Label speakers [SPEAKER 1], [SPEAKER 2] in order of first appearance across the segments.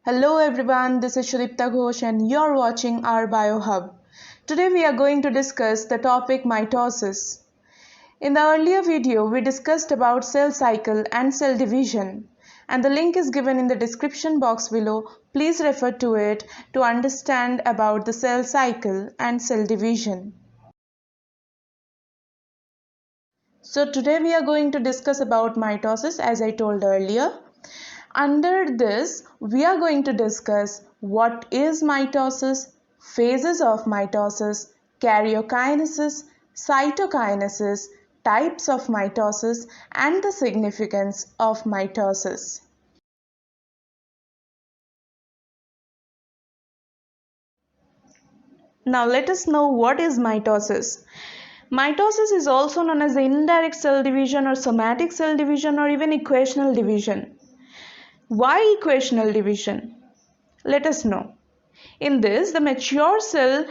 [SPEAKER 1] Hello everyone, this is Shripta Ghosh and you're watching our BioHub. Today we are going to discuss the topic mitosis. In the earlier video, we discussed about cell cycle and cell division, and the link is given in the description box below. Please refer to it to understand about the cell cycle and cell division. So today we are going to discuss about mitosis as I told earlier. Under this, we are going to discuss what is mitosis, phases of mitosis, karyokinesis, cytokinesis, types of mitosis, and the significance of mitosis. Now let us know what is mitosis. Mitosis is also known as the indirect cell division or somatic cell division or even equational division. Why equational division? Let us know. In this, the mature cell,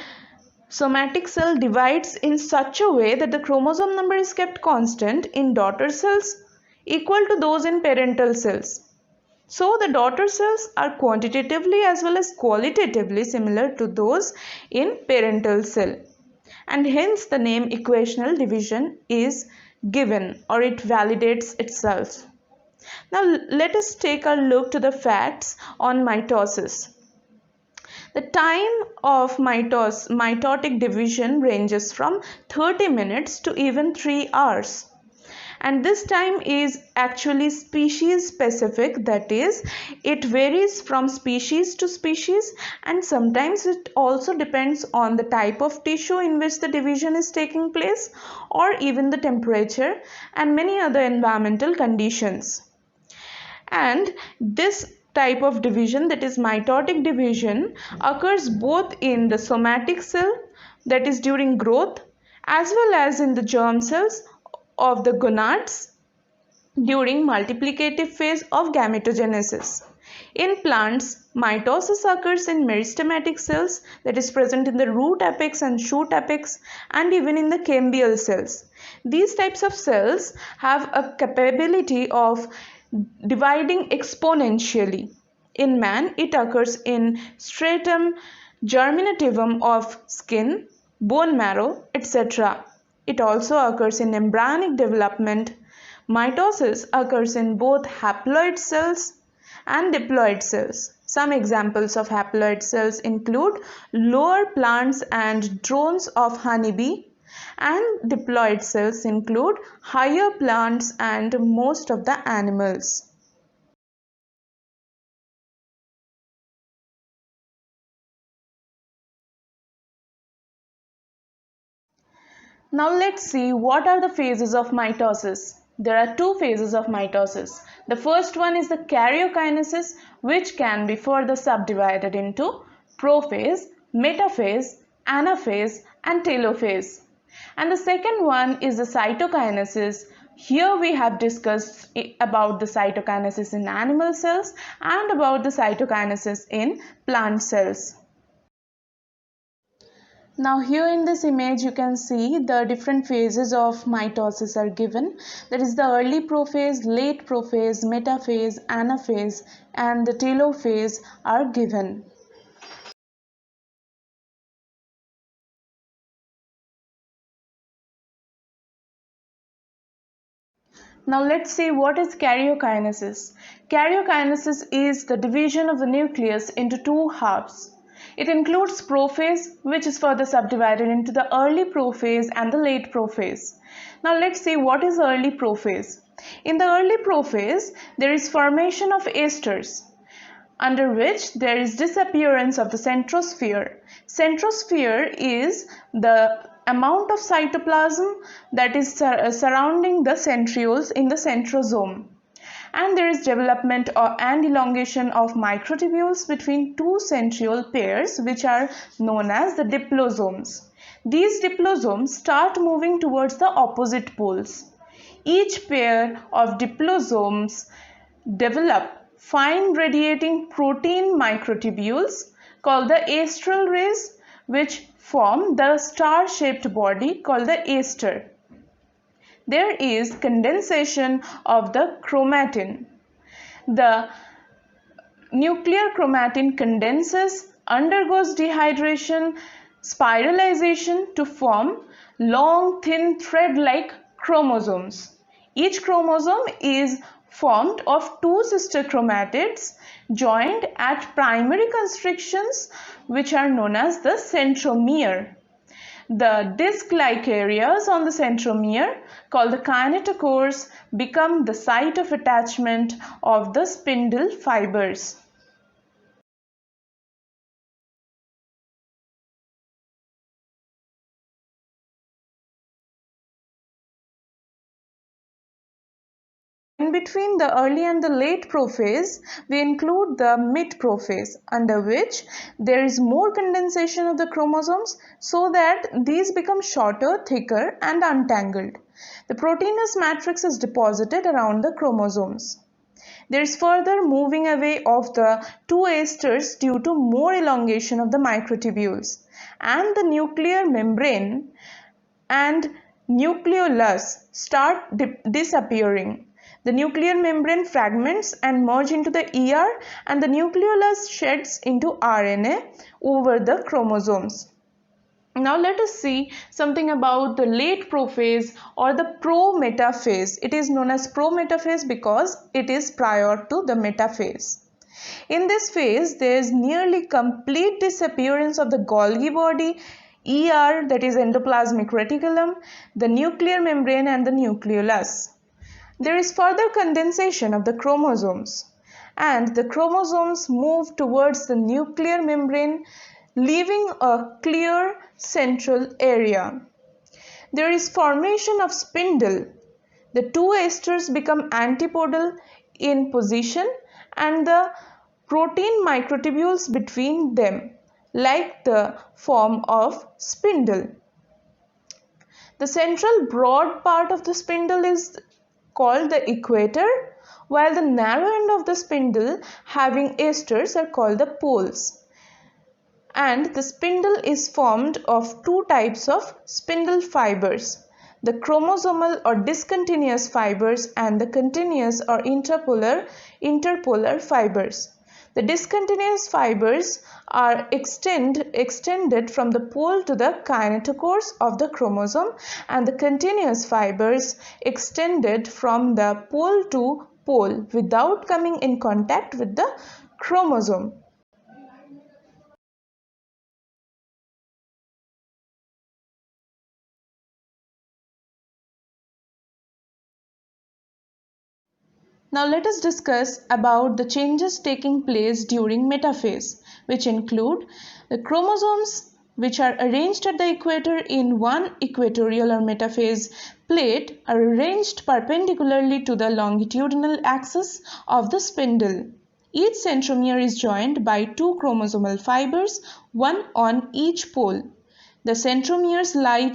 [SPEAKER 1] somatic cell divides in such a way that the chromosome number is kept constant in daughter cells equal to those in parental cells. So the daughter cells are quantitatively as well as qualitatively similar to those in parental cell. And hence the name equational division is given, or it validates itself. Now let us take a look to the facts on mitosis. The time of mitotic division ranges from 30 minutes to even 3 hours. And this time is actually species specific, that is, it varies from species to species, and sometimes it also depends on the type of tissue in which the division is taking place, or even the temperature and many other environmental conditions. And this type of division, that is mitotic division, occurs both in the somatic cell, that is during growth, as well as in the germ cells of the gonads during multiplicative phase of gametogenesis. In plants, mitosis occurs in meristematic cells, that is present in the root apex and shoot apex, and even in the cambial cells. These types of cells have a capability of dividing exponentially. In man, it occurs in stratum germinativum of skin, bone marrow, etc. It also occurs in embryonic development. Mitosis occurs in both haploid cells and diploid cells. Some examples of haploid cells include lower plants and drones of honeybee, and diploid cells include higher plants and most of the animals. Now let's see what are the phases of mitosis. There are two phases of mitosis. The first one is the karyokinesis, which can be further subdivided into prophase, metaphase, anaphase, and telophase. And the second one is the cytokinesis. Here we have discussed about the cytokinesis in animal cells and about the cytokinesis in plant cells. Now here in this image you can see the different phases of mitosis are given. That is the early prophase, late prophase, metaphase, anaphase, and the telophase are given. Now let's see what is karyokinesis. Karyokinesis is the division of the nucleus into two halves. It includes prophase, which is further subdivided into the early prophase and the late prophase. Now let's see what is early prophase. In the early prophase, there is formation of esters, under which there is disappearance of the centrosphere. Centrosphere is the amount of cytoplasm that is surrounding the centrioles in the centrosome. And there is development and elongation of microtubules between two centriole pairs, which are known as the diplosomes. These diplosomes start moving towards the opposite poles. Each pair of diplosomes develop fine radiating protein microtubules called the estral rays, which form the star-shaped body called the ester. There is condensation of the chromatin. The nuclear chromatin condenses, undergoes dehydration, spiralization to form long, thin thread-like chromosomes. Each chromosome is formed of two sister chromatids joined at primary constrictions, which are known as the centromere. The disc-like areas on the centromere, called the kinetochores, become the site of attachment of the spindle fibers. In between the early and the late prophase, we include the mid-prophase, under which there is more condensation of the chromosomes so that these become shorter, thicker and untangled. The proteinous matrix is deposited around the chromosomes. There is further moving away of the two esters due to more elongation of the microtubules, and the nuclear membrane and nucleolus start disappearing. The nuclear membrane fragments and merge into the ER, and the nucleolus sheds into RNA over the chromosomes. Now let us see something about the late prophase or the pro-metaphase. It is known as pro-metaphase because it is prior to the metaphase. In this phase, there is nearly complete disappearance of the Golgi body, ER, that is endoplasmic reticulum, the nuclear membrane and the nucleolus. There is further condensation of the chromosomes, and the chromosomes move towards the nuclear membrane, leaving a clear central area. There is formation of spindle. The two esters become antipodal in position, and the protein microtubules between them, like the form of spindle. The central broad part of the spindle is called the equator, while the narrow end of the spindle having esters are called the poles. And the spindle is formed of two types of spindle fibers, the chromosomal or discontinuous fibers and the continuous or interpolar fibers. The discontinuous fibers are extended from the pole to the kinetochores of the chromosome, and the continuous fibers extended from the pole to pole without coming in contact with the chromosome. Now let us discuss about the changes taking place during metaphase, which include the chromosomes which are arranged at the equator in one equatorial or metaphase plate are arranged perpendicularly to the longitudinal axis of the spindle. Each centromere is joined by two chromosomal fibers, one on each pole. The centromeres lie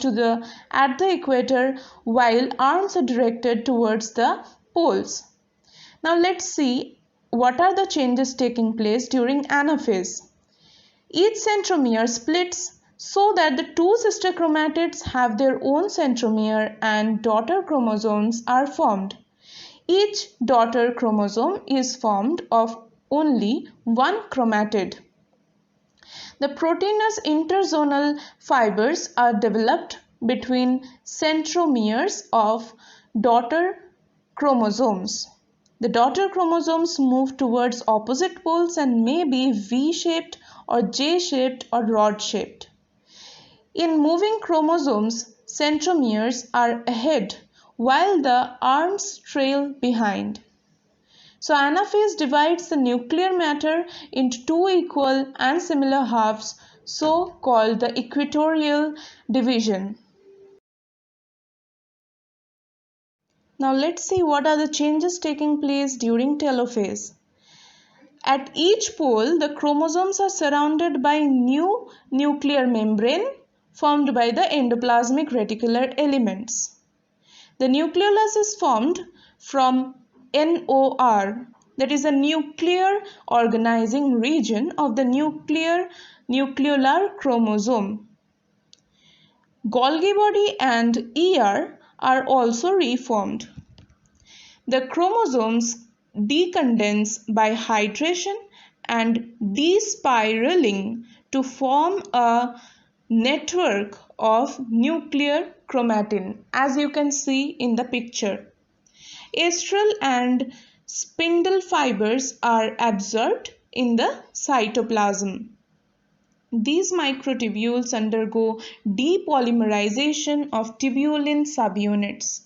[SPEAKER 1] at the equator while arms are directed towards the poles. Now let's see what are the changes taking place during anaphase. Each centromere splits so that the two sister chromatids have their own centromere and daughter chromosomes are formed. Each daughter chromosome is formed of only one chromatid. The proteinous interzonal fibers are developed between centromeres of daughter chromosomes. The daughter chromosomes move towards opposite poles and may be V-shaped or J-shaped or rod-shaped. In moving chromosomes, centromeres are ahead while the arms trail behind. So anaphase divides the nuclear matter into two equal and similar halves, so called the equatorial division. Now let's see what are the changes taking place during telophase. At each pole, the chromosomes are surrounded by new nuclear membrane formed by the endoplasmic reticular elements. The nucleolus is formed from NOR, that is a nuclear organizing region of the nucleolar chromosome. Golgi body and ER are also reformed. The chromosomes decondense by hydration and despiraling to form a network of nuclear chromatin, as you can see in the picture. Astral and spindle fibers are absorbed in the cytoplasm. These microtubules undergo depolymerization of tubulin subunits.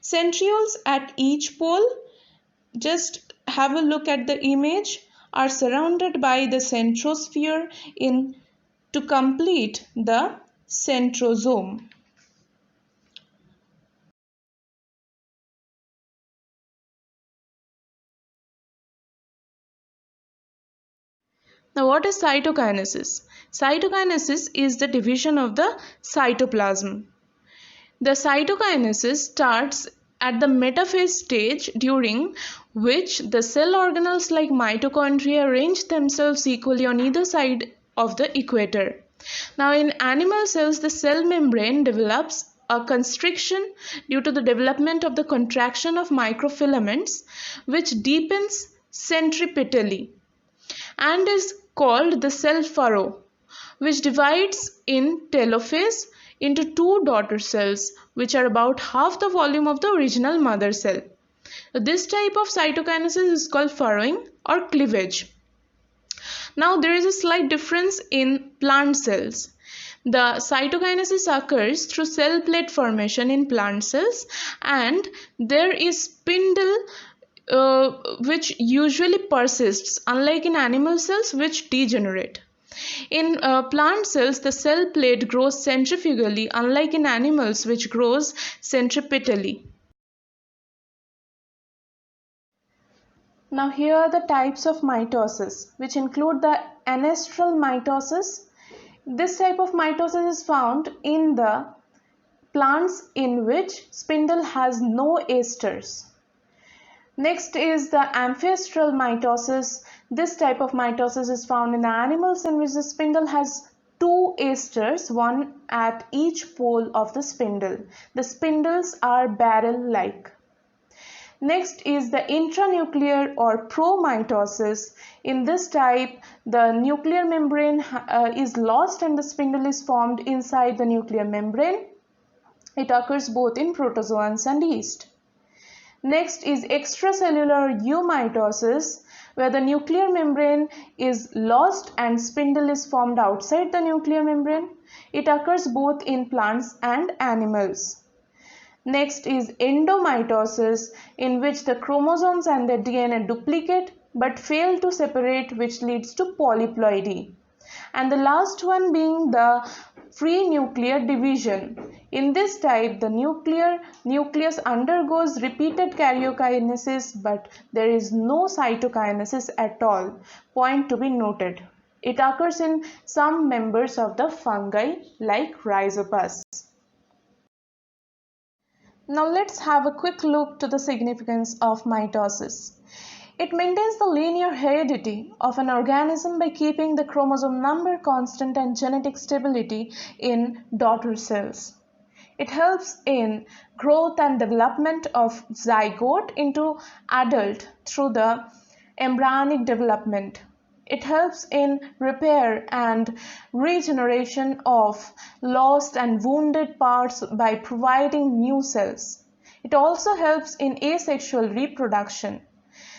[SPEAKER 1] Centrioles at each pole, just have a look at the image, are surrounded by the centrosphere to complete the centrosome. Now, what is cytokinesis? Cytokinesis is the division of the cytoplasm. The cytokinesis starts at the metaphase stage, during which the cell organelles like mitochondria arrange themselves equally on either side of the equator. Now, in animal cells, the cell membrane develops a constriction due to the development of the contraction of microfilaments, which deepens centripetally and is called the cell furrow, which divides in telophase into two daughter cells, which are about half the volume of the original mother cell. This type of cytokinesis is called furrowing or cleavage. Now, there is a slight difference in plant cells. The cytokinesis occurs through cell plate formation in plant cells, and there is spindle which usually persists, unlike in animal cells which degenerate. In plant cells, the cell plate grows centrifugally, unlike in animals which grows centripetally. Now, here are the types of mitosis, which include the anestral mitosis. This type of mitosis is found in the plants in which spindle has no esters. Next is the amphiestral mitosis. This type of mitosis is found in the animals in which the spindle has two esters, one at each pole of the spindle. The spindles are barrel-like. Next is the intranuclear or promitosis. In this type, the nuclear membrane is lost and the spindle is formed inside the nuclear membrane. It occurs both in protozoans and yeast. Next is extracellular eumitosis, where the nuclear membrane is lost and spindle is formed outside the nuclear membrane. It occurs both in plants and animals. Next is endomitosis, in which the chromosomes and the DNA duplicate but fail to separate, which leads to polyploidy. And the last one being the free nuclear division. In this type, the nucleus undergoes repeated karyokinesis, but there is no cytokinesis at all. Point to be noted. It occurs in some members of the fungi like Rhizopus. Now let's have a quick look to the significance of mitosis. It maintains the linear heredity of an organism by keeping the chromosome number constant and genetic stability in daughter cells. It helps in growth and development of zygote into adult through the embryonic development. It helps in repair and regeneration of lost and wounded parts by providing new cells. It also helps in asexual reproduction.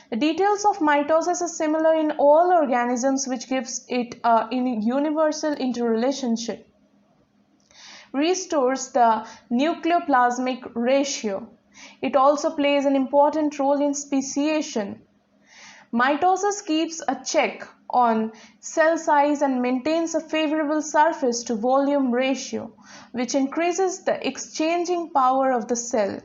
[SPEAKER 1] The details of mitosis are similar in all organisms, which gives it a universal interrelationship. Restores the nucleoplasmic ratio. It also plays an important role in speciation. Mitosis keeps a check on cell size and maintains a favorable surface to volume ratio, which increases the exchanging power of the cell.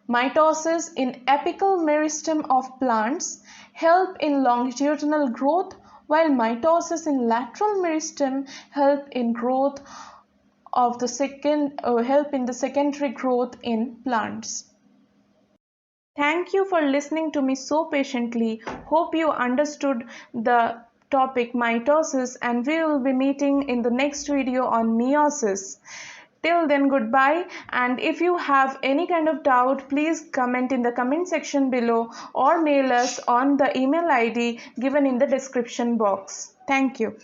[SPEAKER 1] Mitosis in apical meristem of plants help in longitudinal growth, while mitosis in lateral meristem help in the secondary growth in plants. Thank you for listening to me so patiently. Hope you understood the topic mitosis, and we will be meeting in the next video on meiosis. Till then, goodbye. And if you have any kind of doubt, please comment in the comment section below or mail us on the email ID given in the description box. Thank you.